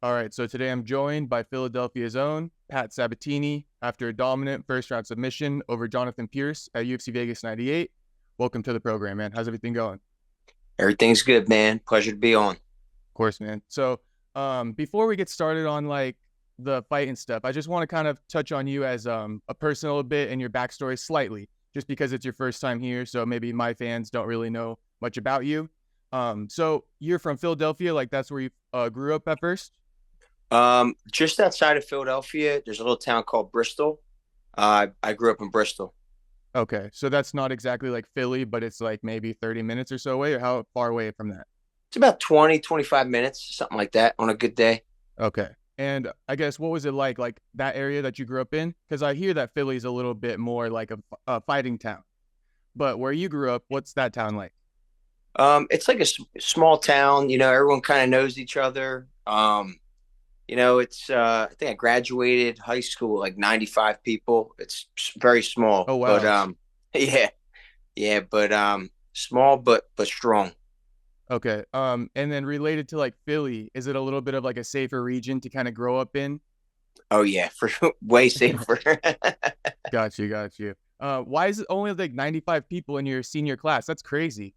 All right, so today I'm joined by Philadelphia's own Pat Sabatini after a dominant first round submission over Jonathan Pierce at UFC Vegas 98. Welcome to the program, man. How's everything going? Of Everything's good, man. Pleasure to be on. course, man. So, before we get started on like the fight and stuff, I just want to kind of touch on you as a person a little bit and your backstory slightly, just because it's your first time here. So maybe my fans don't really know much about you. So you're from Philadelphia, like that's where you grew up at first. Just outside of Philadelphia, there's a little town called Bristol. I grew up in Bristol. Okay, so that's not exactly like Philly, but it's like maybe 30 minutes or so away, or how far away from that? It's about 20, 25 minutes, something like that on a good day. Okay. And I guess what was it like that area that you grew up in? Because I hear that Philly's a little bit more like a fighting town. But where you grew up, what's that town like? It's like a small town, everyone kind of knows each other. I think I graduated high school like 95 people. It's very small, Oh, but wow. yeah, yeah, but small but strong. Okay. And then related to like Philly, is it a little bit of like a safer region to kind of grow up in? Oh yeah, for way safer. Got you, got you. Why is it only like 95 people in your senior class? That's crazy.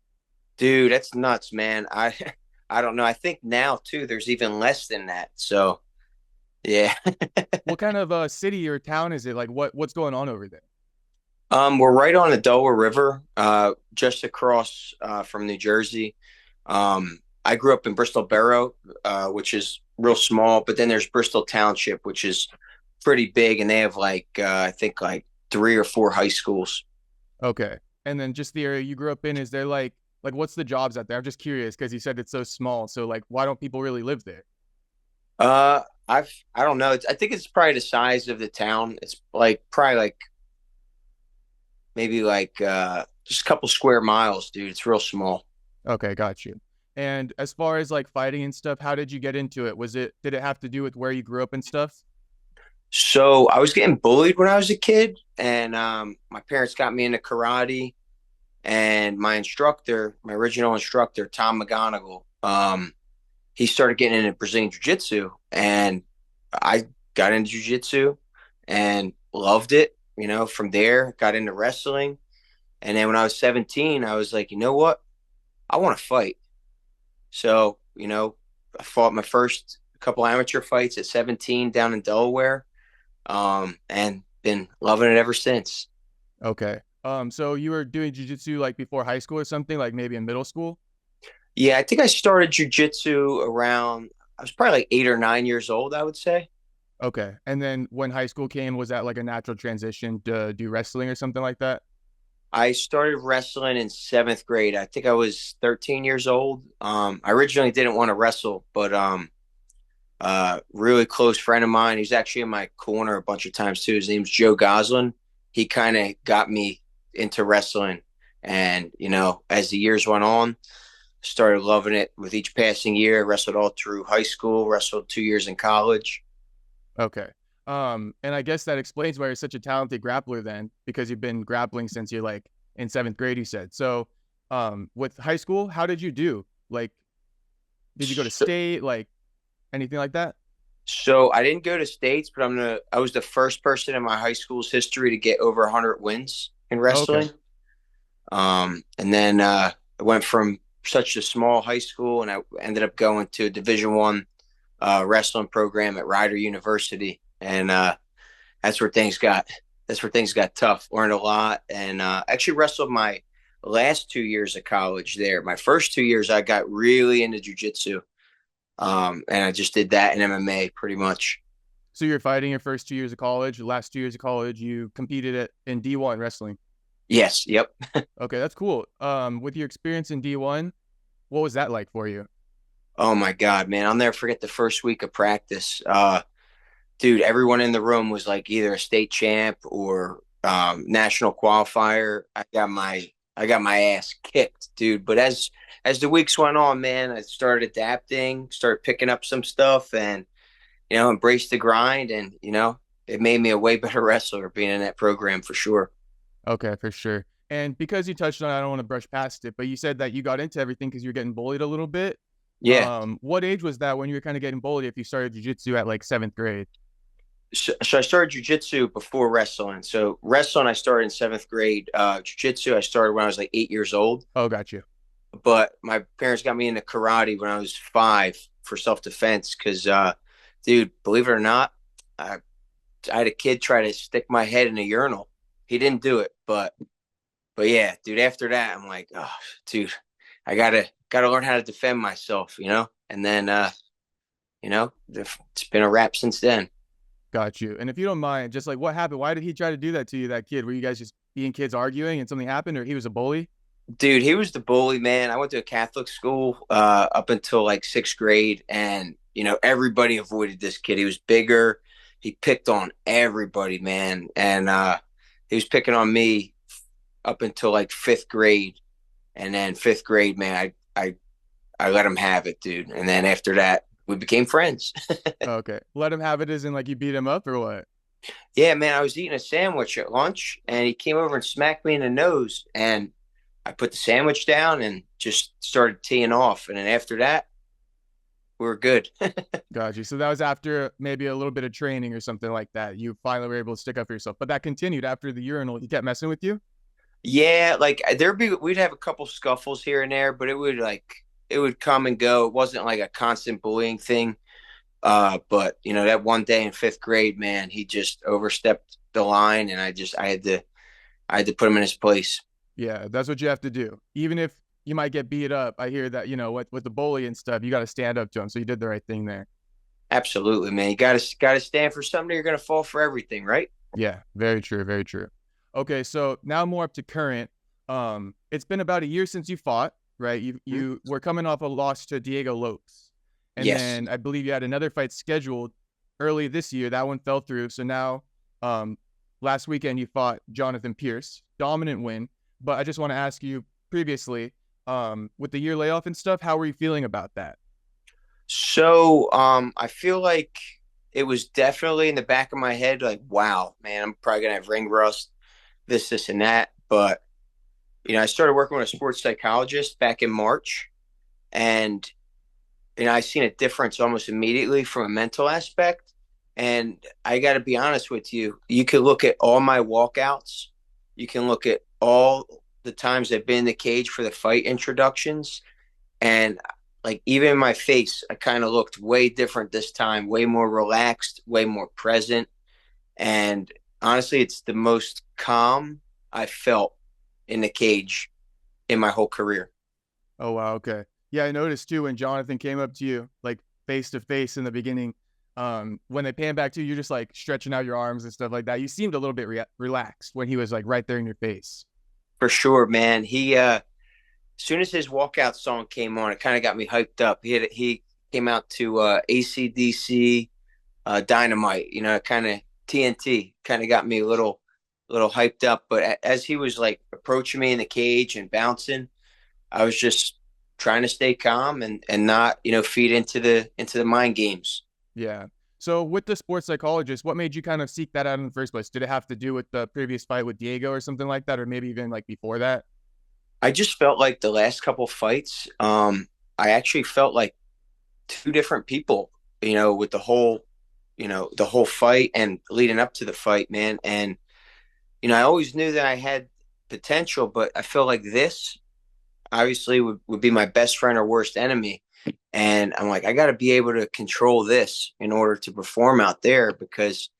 Dude, that's nuts, man. I don't know. I think now too there's even less than that. So, yeah. What kind of city or town is it? Like what's going on over there? We're right on the Delaware River, just across from New Jersey. I grew up in Bristol Borough, which is real small, but then there's Bristol Township, which is pretty big, and they have I think like three or four high schools. Okay. And then just the area you grew up in, is there like what's the jobs out there? I'm just curious because you said it's so small. So like why don't people really live there? I don't know. I think it's probably the size of the town. It's like probably like maybe just a couple square miles, dude. It's real small. Okay, got you. And as far as like fighting and stuff, how did you get into it? Did it have to do with where you grew up and stuff? So I was getting bullied when I was a kid, and my parents got me into karate. And my instructor, my original instructor, Tom McGonigal, he started getting into Brazilian Jiu Jitsu, and I got into Jiu Jitsu and loved it. From there, got into wrestling, and then when I was 17, I was like, you know what, I want to fight. So I fought my first couple amateur fights at 17 down in Delaware, and been loving it ever since. Okay. So you were doing jujitsu like before high school or something, like maybe in middle school? Yeah, I think I started jujitsu around, I was probably like 8 or 9 years old, I would say. Okay. And then when high school came, was that like a natural transition to do wrestling or something like that? I started wrestling in seventh grade. I think I was 13 years old. I originally didn't want to wrestle, but really close friend of mine, he's actually in my corner a bunch of times too. His name's Joe Goslin. He kind of got me into wrestling. And, as the years went on, started loving it with each passing year. Wrestled all through high school, wrestled 2 years in college. Okay. And I guess that explains why you're such a talented grappler then, because you've been grappling since you're like in seventh grade, you said. So, with high school, how did you do? Like, did you go to So, state, like anything like that? so I didn't go to states, but I was the first person in my high school's history to get over 100 wins in Oh, okay. wrestling. And then I went from such a small high school, and I ended up going to a Division 1 wrestling program at Rider University, and that's where things got that's where things got tough. Learned a lot, and actually wrestled my last 2 years of college there. My first 2 years, I got really into jujitsu, and I just did that in MMA pretty much. So you're fighting your first 2 years of college, last 2 years of college, you competed in D1 wrestling. Yes, yep. Okay, that's cool. With your experience in D1, what was that like for you? Oh my God, man, I'll never forget the first week of practice. Dude, everyone in the room was like either a state champ or national qualifier. I got my ass kicked, dude. But as the weeks went on, man, I started adapting, started picking up some stuff, and embraced the grind, and it made me a way better wrestler being in that program for sure. Okay, for sure. And because you touched on it, I don't want to brush past it, but you said that you got into everything because you're getting bullied a little bit. Yeah. What age was that when you were kind of getting bullied if you started jiu-jitsu at like seventh grade? So I started jujitsu before wrestling. So wrestling I started in seventh grade. Jujitsu I started when I was like 8 years old. Oh, got you. But my parents got me into karate when I was 5 for self defense. Because, dude, believe it or not, I, I had a kid try to stick my head in a urinal. He didn't do it, but yeah, dude. After that, I'm like, oh, dude, I gotta learn how to defend myself, And then, it's been a wrap since then. Got you. And if you don't mind, just like what happened? Why did he try to do that to you, that kid? Were you guys just being kids arguing and something happened, or he was a bully? Dude, he was the bully, man. I went to a Catholic school up until like sixth grade, and everybody avoided this kid. He was bigger. He picked on everybody, man, and he was picking on me up until like fifth grade, and then fifth grade, man, I let him have it, dude. And then after that, we became friends. Okay. Let him have it as in like you beat him up or what? Yeah, man, I was eating a sandwich at lunch, and he came over and smacked me in the nose, and I put the sandwich down and just started teeing off. And then after that, we were good. Got you. So that was after maybe a little bit of training or something like that. You finally were able to stick up for yourself. But that continued after the urinal. He kept messing with you? Yeah, like we'd have a couple scuffles here and there, but it would come and go. It wasn't like a constant bullying thing. But that one day in fifth grade, man, he just overstepped the line, and I had to put him in his place. Yeah, that's what you have to do. Even if you might get beat up, I hear that, with the bully and stuff, you got to stand up to him. So you did the right thing there. Absolutely, man. You gotta stand for something. You're gonna fall for everything, right? Yeah, very true, very true. Okay, so now more up to current. It's been about a year since you fought, right? You Mhm. you were coming off a loss to Diego Lopes, and Yes. then I believe you had another fight scheduled early this year. That one fell through. So now, um, last weekend you fought Jonathan Pierce, dominant win. But I just want to ask you previously, with the year layoff and stuff, how were you feeling about that? So I feel like it was definitely in the back of my head, like, wow, man, I'm probably gonna have ring rust, this, and that. But I started working with a sports psychologist back in March, and I seen a difference almost immediately from a mental aspect. And I got to be honest with you, you can look at all my walkouts, you can look at all the times I've been in the cage for the fight introductions, and like even in my face, I kind of looked way different this time, way more relaxed, way more present. And honestly, it's the most calm I felt in the cage in my whole career. Oh wow, okay. Yeah, I noticed too when Jonathan came up to you, like face to face in the beginning. When they pan back to you, you're just like stretching out your arms and stuff like that. You seemed a little bit relaxed when he was like right there in your face. For sure, man. He as soon as his walkout song came on, it kind of got me hyped up. He came out to ACDC Dynamite, kind of TNT, kind of got me a little hyped up. But as he was like approaching me in the cage and bouncing, I was just trying to stay calm and not feed into the mind games. Yeah. So with the sports psychologist, what made you kind of seek that out in the first place? Did it have to do with the previous fight with Diego or something like that, or maybe even like before that? I just felt like the last couple fights, I actually felt like two different people, with the whole fight and leading up to the fight, man. And I always knew that I had potential, but I feel like this obviously would be my best friend or worst enemy. And I'm like, I got to be able to control this in order to perform out there, because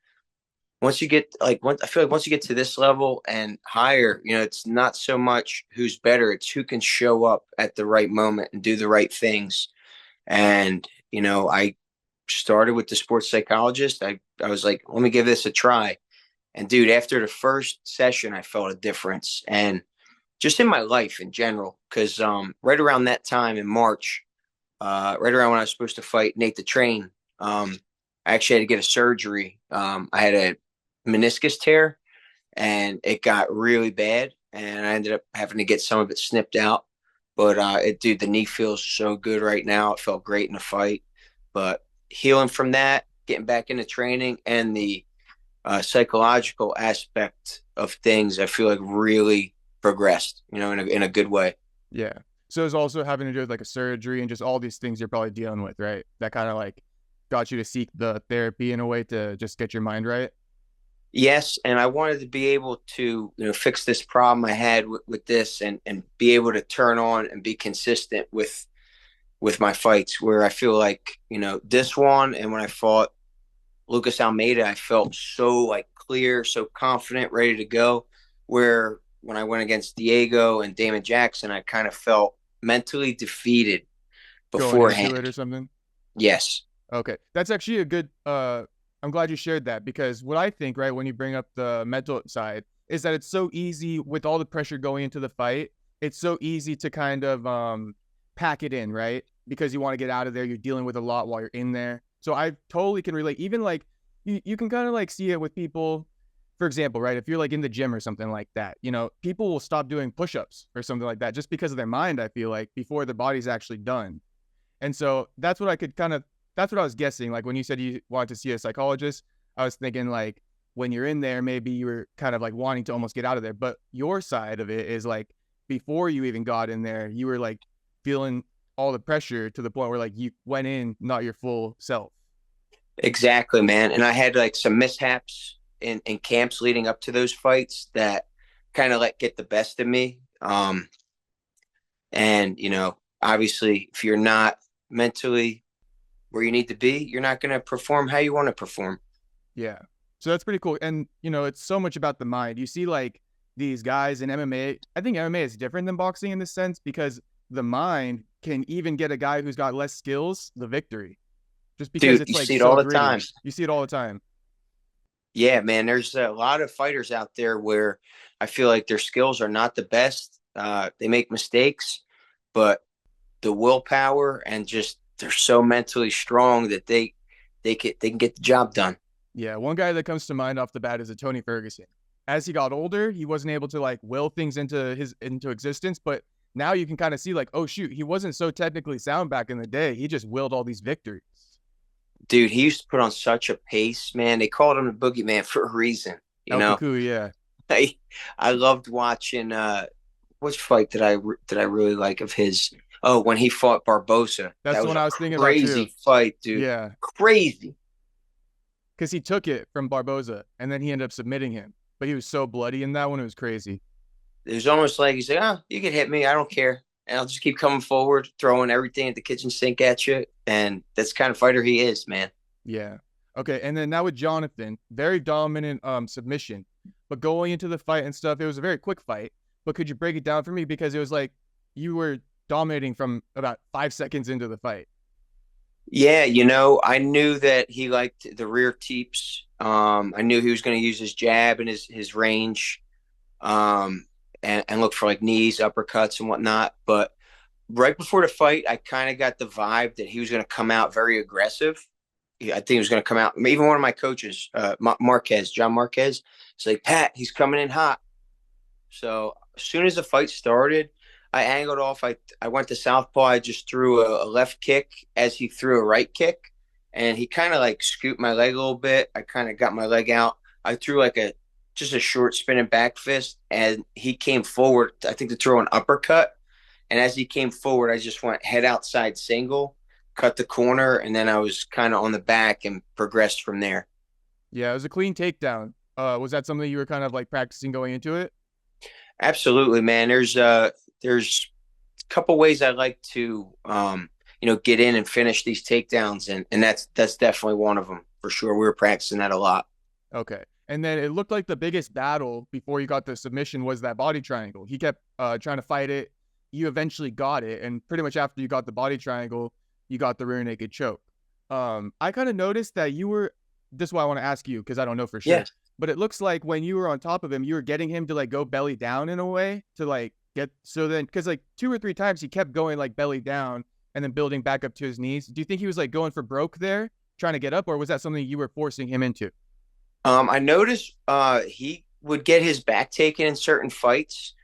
I feel like once you get to this level and higher, it's not so much who's better, it's who can show up at the right moment and do the right things. And, I started with the sports psychologist. I was like, let me give this a try. And dude, after the first session, I felt a difference. And just in my life in general, because right around that time in March, right around when I was supposed to fight Nate the Train, I actually had to get a surgery. I had a meniscus tear, and it got really bad, and I ended up having to get some of it snipped out. But dude, the knee feels so good right now. It felt great in the fight, but healing from that, getting back into training, and the psychological aspect of things, I feel like really progressed, in a good way. Yeah. So it's also having to do with like a surgery and just all these things you're probably dealing with, right? That kind of like got you to seek the therapy in a way to just get your mind right. Yes, and I wanted to be able to, fix this problem I had with this, and be able to turn on and be consistent with my fights. Where I feel like, this one, and when I fought Lucas Almeida, I felt so like clear, so confident, ready to go. Where when I went against Diego and Damon Jackson, I kind of felt mentally defeated Going into it beforehand. or something. Yes, Okay. That's actually a good I'm glad you shared that because what I think, right, when you bring up the mental side is that it's so easy with all the pressure going into the fight. It's so easy to kind of pack it in, right? Because you want to get out of there. You're dealing with a lot while you're in there. So I totally can relate. Even like you can kind of like see it with people, for example, right? If you're like in the gym or something like that, people will stop doing push-ups or something like that just because of their mind, I feel like, before the body's actually done. And so that's what I was guessing. Like when you said you wanted to see a psychologist, I was thinking like when you're in there, maybe you were kind of like wanting to almost get out of there. But your side of it is like before you even got in there, you were like feeling all the pressure to the point where like you went in not your full self. exactly, man. And I had like some mishaps in camps leading up to those fights that kind of like get the best of me. And obviously, if you're not mentally where you need to be, you're not going to perform how you want to perform. Yeah. So that's pretty cool. And it's so much about the mind. You see like these guys in MMA. I think MMA is different than boxing in this sense because the mind can even get a guy who's got less skills the victory just because Dude, it's you like see it so all the time. gritty. You see it all the time. Yeah, man, there's a lot of fighters out there where I feel like their skills are not the best. They make mistakes, but the willpower and just they're so mentally strong that they can get the job done. Yeah, one guy that comes to mind off the bat is a Tony Ferguson. As he got older, he wasn't able to like will things into existence, but now you can kind of see like, oh shoot, he wasn't so technically sound back in the day. He just willed all these victories. Dude, he used to put on such a pace, man. They called him the boogeyman for a reason. El Cucuy, yeah. I I loved watching which fight did I really like of his? Oh, when he fought Barbosa. That's That the was one a I was thinking about too. crazy fight, dude. Yeah, Crazy. because he took it from Barboza and then he ended up submitting him. But he was so bloody in that one, it was crazy. It was almost like he's like, oh, you can hit me. I don't care. And I'll just keep coming forward, throwing everything at the kitchen sink at you. And that's the kind of fighter he is, man. Yeah. Okay, and then now with Jonathan, very dominant submission. But going into the fight and stuff, it was a very quick fight. But could you break it down for me? Because it was like you were dominating from about 5 seconds into the fight. Yeah, I knew that he liked the rear teeps. I knew he was going to use his jab and his range, and look for like knees, uppercuts, and whatnot. But right before the fight, I kind of got the vibe that he was going to come out very aggressive. I think he was going to come out. Even one of my coaches, John Marquez, is like, Pat, he's coming in hot. So as soon as the fight started, I angled off. I went to southpaw. I just threw a left kick as he threw a right kick, and he kind of like scooped my leg a little bit. I kind of got my leg out. I threw like just a short spinning back fist, and he came forward. I think to throw an uppercut, and as he came forward, I just went head outside single, cut the corner, and then I was kind of on the back and progressed from there. Yeah, it was a clean takedown. Was that something you were kind of like practicing going into it? Absolutely, man. There's a couple ways I like to get in and finish these takedowns, and that's definitely one of them for sure. We were practicing that a lot. Okay. And then it looked like the biggest battle before you got the submission was that body triangle. He kept trying to fight it. You eventually got it. And pretty much after you got the body triangle, you got the rear naked choke. I kind of noticed that this is why I want to ask you because I don't know for sure. Yeah. But it looks like when you were on top of him, you were getting him to like go belly down in a way to like so then because like 2 or 3 times he kept going like belly down and then building back up to his knees. Do you think he was like going for broke there, trying to get up, or was that something you were forcing him into? I noticed he would get his back taken in certain fights,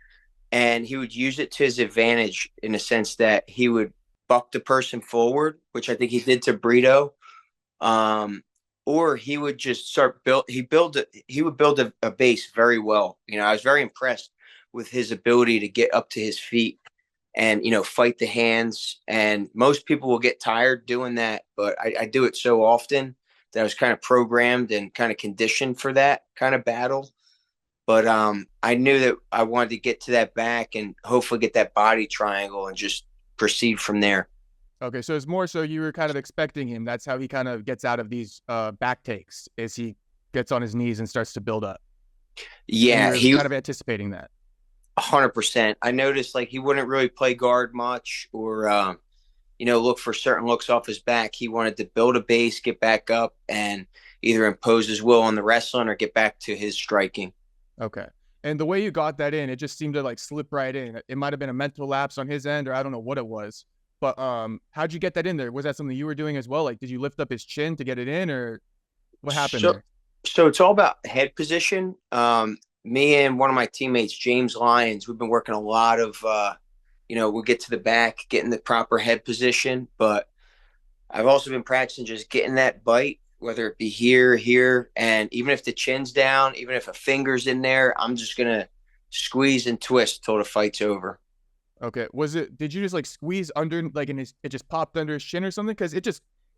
and he would use it to his advantage in a sense that he would buck the person forward, which I think he did to Brito. Or he would just he would build a base very well. I was very impressed with his ability to get up to his feet and, fight the hands. And most people will get tired doing that, but I do it so often that I was kind of programmed and kind of conditioned for that kind of battle. But I knew that I wanted to get to that back and hopefully get that body triangle and just proceed from there. Okay, so it's more so you were kind of expecting him. That's how he kind of gets out of these back takes, is he gets on his knees and starts to build up. And Yeah, you're he kind of anticipating that. 100%. I noticed like he wouldn't really play guard much or look for certain looks off his back. He wanted to build a base, get back up, and either impose his will on the wrestling or get back to his striking. Okay. And the way you got that in, it just seemed to like slip right in. It might have been a mental lapse on his end, or I don't know what it was. But how'd you get that in there? Was that something you were doing as well? Like, did you lift up his chin to get it in, or what happened So, there? so it's all about head position. Me and one of my teammates, James Lyons, we've been working a lot of, we'll get to the back, getting the proper head position. But I've also been practicing just getting that bite, whether it be here, and even if the chin's down, even if a finger's in there, I'm just gonna squeeze and twist till the fight's over. Okay. Did you just like squeeze under, like it just popped under his chin or something? Because it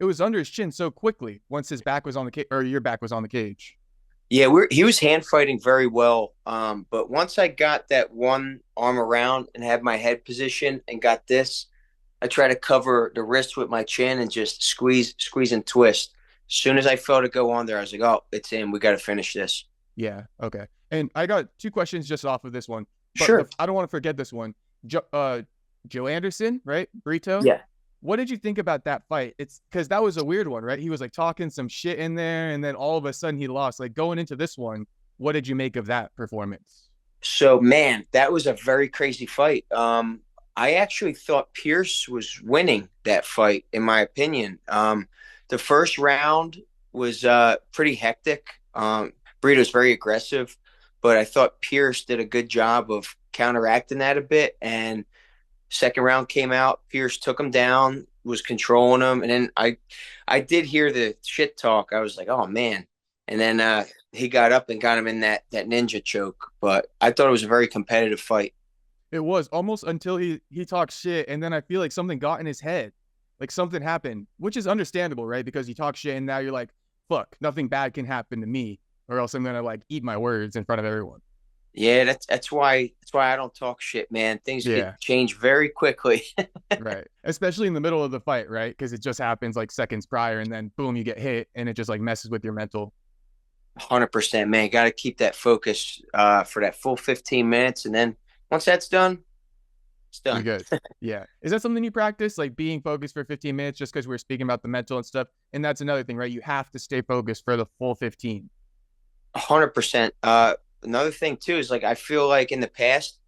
was under his chin so quickly once his back was on the cage, or your back was on the cage. Yeah, he was hand fighting very well. But once I got that one arm around and had my head position and got this, I try to cover the wrist with my chin and just squeeze and twist. As soon as I felt it go on there, I was like, "Oh, it's in. We got to finish this." Yeah. Okay. And I got two questions just off of this one, but Sure. I don't want to forget this one. Joanderson, right? Brito. Yeah. What did you think about that fight? It's because that was a weird one, right? He was like talking some shit in there, and then all of a sudden he lost. Like going into this one, what did you make of that performance? So, man, that was a very crazy fight. I actually thought Pierce was winning that fight, in my opinion. The first round was pretty hectic. Brito's very aggressive, but I thought Pierce did a good job of counteracting that a bit. And second round came out, Pierce took him down, was controlling him, and then I did hear the shit talk. I was like, oh man. And then he got up and got him in that ninja choke. But I thought it was a very competitive fight. It was almost until he talked shit, and then I feel like something got in his head, like something happened, which is understandable, right? Because you talk shit, and now you're like, fuck, nothing bad can happen to me, or else I'm gonna like eat my words in front of everyone. Yeah, that's why I don't talk shit, man. Things could Yeah, change very quickly. right. Especially in the middle of the fight, right? Because it just happens like seconds prior, and then boom, you get hit, and it just like messes with your mental. 100%, man. Got to keep that focus for that full 15 minutes, and then once that's done, it's You're done. good. Yeah. Is that something you practice, like being focused for 15 minutes, just because we're speaking about the mental and stuff? And that's another thing, right? You have to stay focused for the full 15. 100%. Another thing too is like I feel like in the past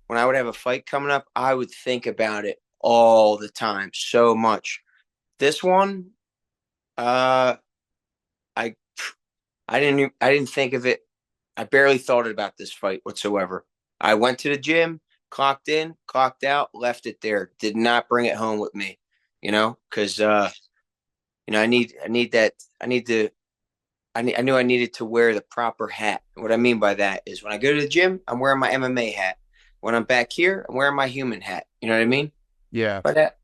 when I would have a fight coming up, I would think about it all the time, so much. This one, uh, I I didn't think of it. I barely thought about this fight whatsoever. I went to the gym, clocked in, clocked out, left it there. Did not bring it home with me, because I need that. I knew I needed to wear the proper hat. And what I mean by that is when I go to the gym, I'm wearing my MMA hat. When I'm back here, I'm wearing my human hat. You know what I mean? Yeah. By that,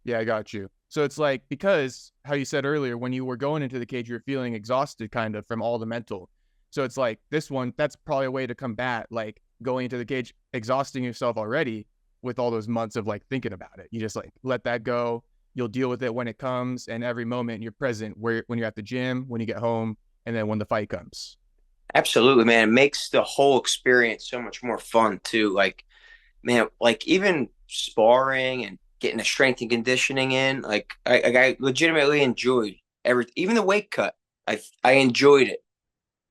Yeah, I got you. So it's like, because how you said earlier, when you were going into the cage, you're feeling exhausted kind of from all the mental. So it's like this one, that's probably a way to combat like going into the cage, exhausting yourself already with all those months of like thinking about it. You just like let that go. You'll deal with it when it comes, and every moment you're present when you're at the gym, when you get home, and then when the fight comes. absolutely, man. It makes the whole experience so much more fun too. Like, man, like even sparring and getting the strength and conditioning in, like I legitimately enjoyed even the weight cut. I enjoyed it.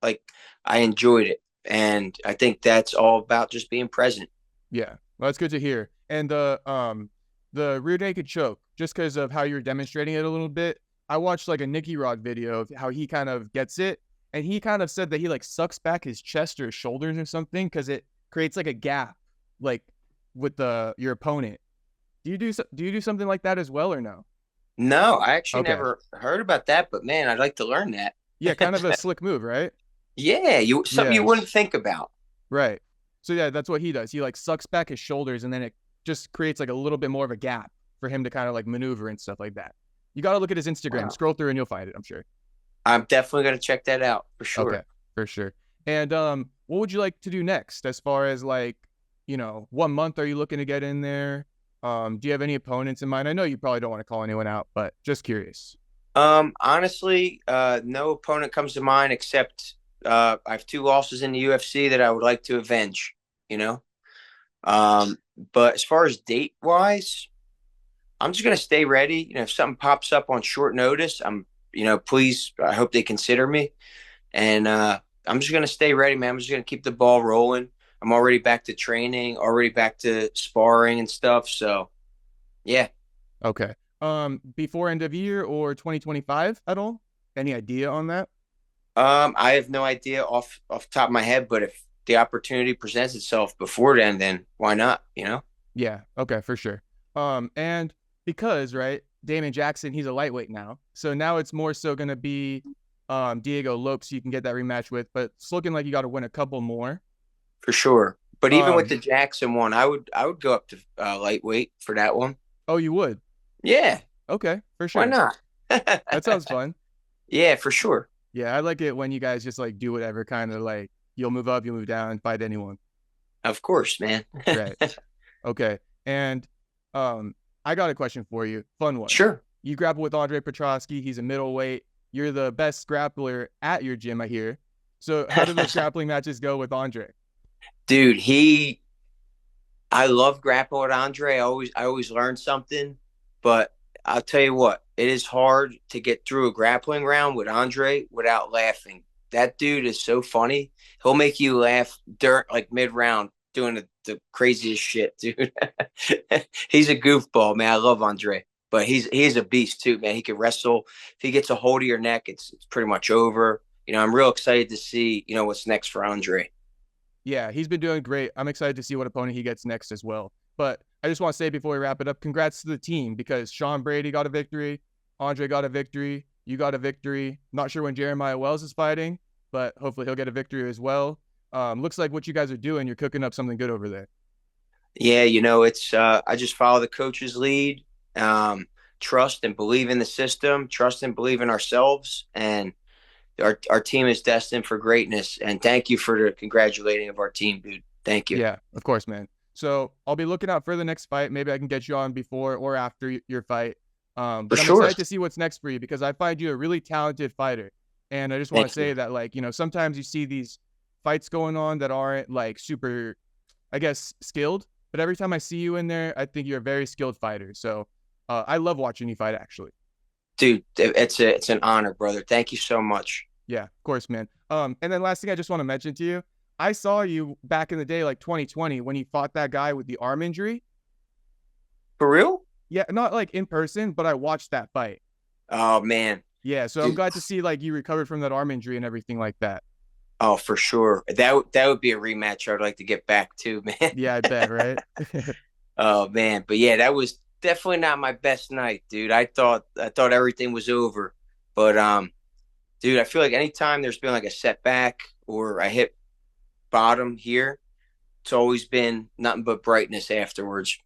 Like I enjoyed it, and I think that's all about just being present. Yeah, well, that's good to hear. And the rear naked choke, just because of how you're demonstrating it a little bit. I watched like a Nicky Rod video of how he kind of gets it, and he kind of said that he like sucks back his chest or his shoulders or something because it creates like a gap, like with the your opponent. Do you do something like that as well or no? No, I actually Okay, never heard about that, but man, I'd like to learn that. yeah, kind of a slick move, right? Yeah, something you Yeah, wouldn't think about. right. So yeah, that's what he does. He like sucks back his shoulders, and then it just creates like a little bit more of a gap for him to kind of like maneuver and stuff like that. You got to look at his Instagram, Wow. scroll through, and you'll find it, I'm sure. I'm definitely gonna check that out for Okay, sure. for sure. And what would you like to do next as far as like, what month are you looking to get in there? Do you have any opponents in mind? I know you probably don't want to call anyone out, but just curious. Honestly, no opponent comes to mind except I have two losses in the UFC that I would like to avenge, you know. Um, but as far as date wise, I'm just gonna stay ready. If something pops up on short notice, please, I hope they consider me. And I'm just gonna stay ready, man. I'm just gonna keep the ball rolling. I'm already back to training, already back to sparring and stuff. So yeah. Okay. Before end of year or 2025 at all? Any idea on that? I have no idea off the top of my head, but if the opportunity presents itself before then why not? Yeah. Okay, for sure. And because right, Damon Jackson, he's a lightweight now, so now it's more so gonna be Diego Lopes you can get that rematch with, but it's looking like you got to win a couple more. For sure. But even with Um, the Jackson one, I would go up to lightweight for that one. oh, you would? Yeah, Okay, for why sure. not? That sounds fun. Yeah, for sure. Yeah, I like it when you guys just like do whatever, kind of like you'll move up, you'll move down, fight anyone. Of course, man. Right. Okay. And I got a question for you. Fun one. Sure. You grapple with Andre Petroski. He's a middleweight. You're the best grappler at your gym, I hear. So how do those grappling matches go with Andre? Dude, I love grappling with Andre. I always learn something, but I'll tell you what, it is hard to get through a grappling round with Andre without laughing. That dude is so funny. He'll make you laugh during like mid round doing the craziest shit, dude. He's a goofball, man. I love Andre, but he's a beast too, man. He can wrestle. If he gets a hold of your neck, it's pretty much over. I'm real excited to see what's next for Andre. Yeah, he's been doing great. I'm excited to see what opponent he gets next as well. But I just want to say before we wrap it up, congrats to the team because Sean Brady got a victory, Andre got a victory, you got a victory. Not sure when Jeremiah Wells is fighting, but hopefully he'll get a victory as well. Looks like what you guys are doing, you're cooking up something good over there. Yeah, it's I just follow the coach's lead. Trust and believe in the system, trust and believe in ourselves, and our team is destined for greatness. And thank you for the congratulating of our team, dude. Thank you. Yeah, of course, man. So I'll be looking out for the next fight. Maybe I can get you on before or after your fight. For But I'm sure. excited to see what's next for you because I find you a really talented fighter. And I just want to Thank you. say that, like, sometimes you see these fights going on that aren't like super, I guess, skilled. But every time I see you in there, I think you're a very skilled fighter. So I love watching you fight, actually. Dude, it's an honor, brother. Thank you so much. Yeah, of course, man. And then last thing I just want to mention to you, I saw you back in the day, like 2020, when you fought that guy with the arm injury. For real? Yeah, not like in person, but I watched that fight. Oh man. Yeah, so I'm Dude. glad to see like you recovered from that arm injury and everything like that. Oh, for sure. That would be a rematch I'd like to get back to, man. Yeah, I bet, right? Oh man. But yeah, that was definitely not my best night, dude. I thought everything was over. But dude, I feel like anytime there's been like a setback or I hit bottom here, it's always been nothing but brightness afterwards.